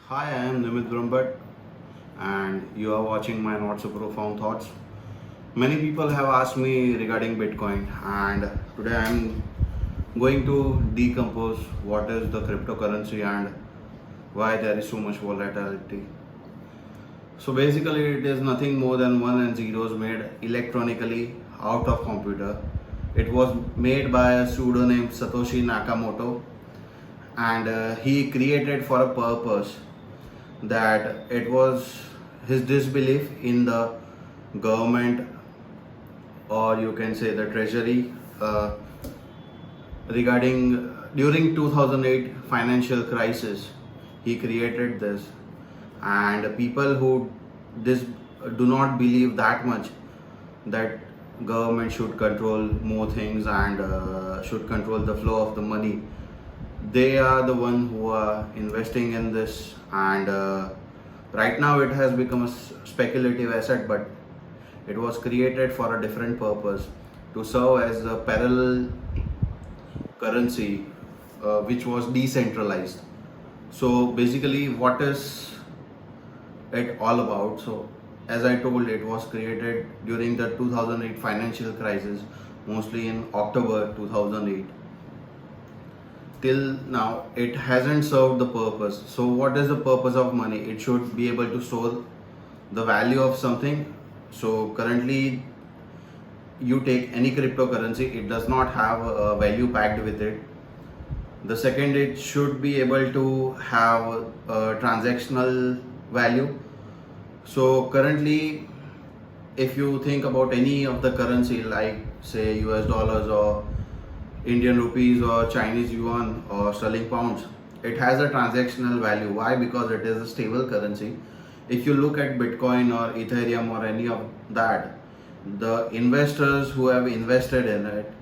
Hi, I am Nimit Brahmbhatt and you are watching my Not So Profound Thoughts. Many people have asked me regarding Bitcoin, and today I am going to decompose what is the cryptocurrency and why there is so much volatility. So basically it is nothing more than one and zeros made electronically out of computer. It was made by a pseudonym Satoshi Nakamoto, and he created for a purpose that it was his disbelief in the government, or you can say the treasury, regarding during 2008 financial crisis. He created this, and people who this do not believe that much that government should control more things and should control the flow of the money, they are the one who are investing in this. And right now it has become a speculative asset, but it was created for a different purpose, to serve as a parallel currency, which was decentralized. So basically what is it all about? So as I told, it was created during the 2008 financial crisis, mostly in October 2008. Till now it hasn't served the purpose. So what is the purpose of money? It should be able to store the value of something. So currently you take any cryptocurrency, it does not have a value packed with it. The second, it should be able to have a transactional value. So currently, if you think about any of the currency like say US dollars or Indian rupees or Chinese yuan or sterling pounds, it has a transactional value. Why? Because it is a stable currency. If you look at Bitcoin or Ethereum or any of that, the investors who have invested in it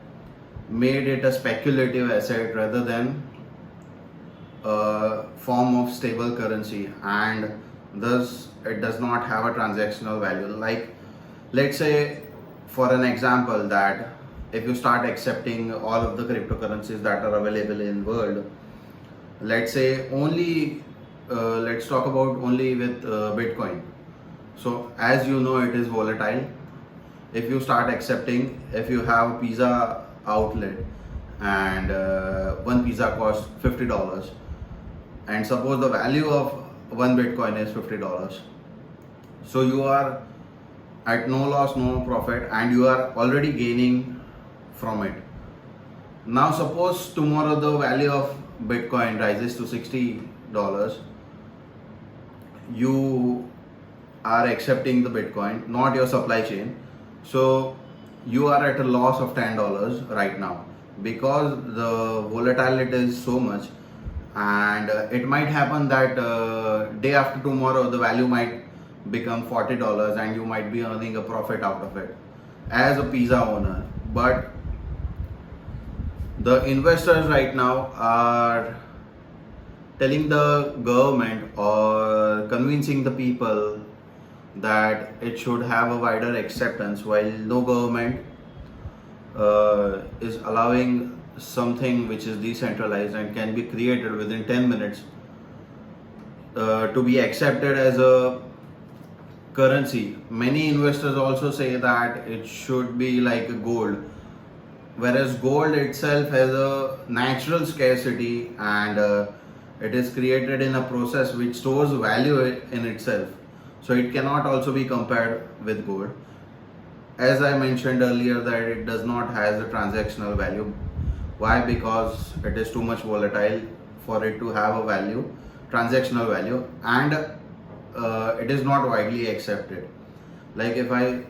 made it a speculative asset rather than a form of stable currency, and thus it does not have a transactional value. Like, let's say for an example, that if you start accepting all of the cryptocurrencies that are available in world, let's say only let's talk about only with Bitcoin. So as you know, it is volatile. If you start accepting, if you have pizza outlet and one pizza costs $50, and suppose the value of one Bitcoin is $50, so you are at no loss, no profit, and you are already gaining from it. Now suppose tomorrow the value of Bitcoin rises to $60, you are accepting the Bitcoin, not your supply chain. So you are at a loss of $10 right now, because the volatility is so much. And it might happen that day after tomorrow the value might become $40 and you might be earning a profit out of it as a pizza owner. But the investors right now are telling the government or convincing the people that it should have a wider acceptance, while no government is allowing something which is decentralized and can be created within 10 minutes to be accepted as a currency. Many investors also say that it should be like gold, whereas gold itself has a natural scarcity, and it is created in a process which stores value in itself. So it cannot also be compared with gold. As I mentioned earlier, that it does not has a transactional value. Why? Because it is too much volatile for it to have a value, transactional value, and it is not widely accepted. Like if I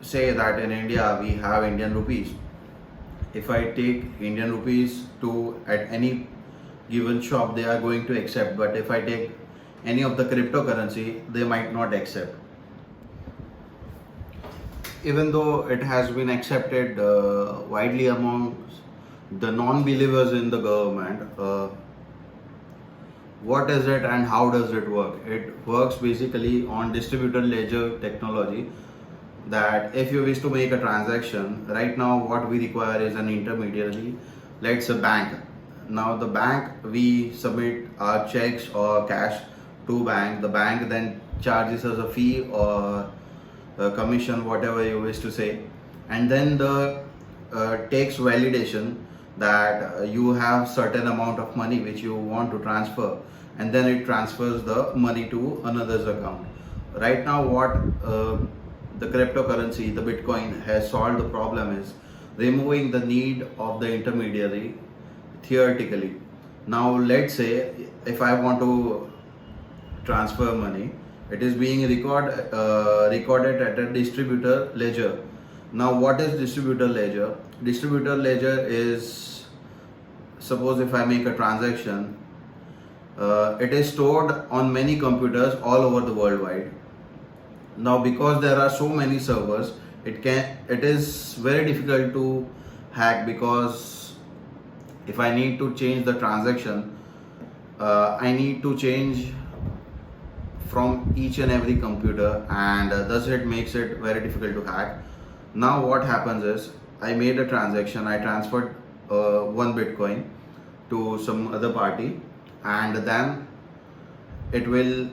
say that in India we have Indian rupees, if I take Indian rupees to at any given shop, they are going to accept. But if I take any of the cryptocurrency, they might not accept. Even though it has been accepted widely among the non-believers in the government, what is it and how does it work? It works basically on distributed ledger technology, that if you wish to make a transaction, right now what we require is an intermediary, let's say bank. Now the bank, we submit our checks or cash to bank. The bank then charges us a fee or a commission, whatever you wish to say, and then the takes validation that you have certain amount of money which you want to transfer, and then it transfers the money to another's account. Right now, what the cryptocurrency, the Bitcoin, has solved the problem is removing the need of the intermediary theoretically. Now, let's say if I want to transfer money, it is being recorded at a distributor ledger. Now, what is distributor ledger? Distributor ledger is, suppose if I make a transaction, it is stored on many computers all over the worldwide. Now, because there are so many servers, it is very difficult to hack, because if I need to change the transaction, I need to change from each and every computer, and thus it makes it very difficult to hack. Now what happens is, I made a transaction, I transferred 1 Bitcoin to some other party, and then it will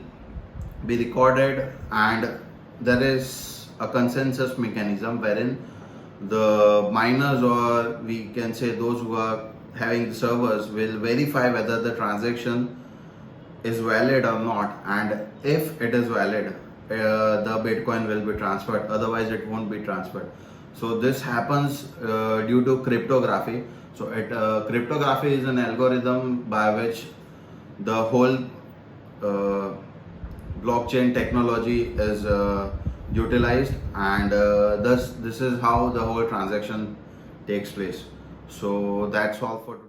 be recorded, and there is a consensus mechanism wherein the miners, or we can say those who are having the servers, will verify whether the transaction is valid or not, and if it is valid, the Bitcoin will be transferred, otherwise it won't be transferred. So this happens due to cryptography. So cryptography is an algorithm by which the whole blockchain technology is utilized, and thus this is how the whole transaction takes place. So that's all for today.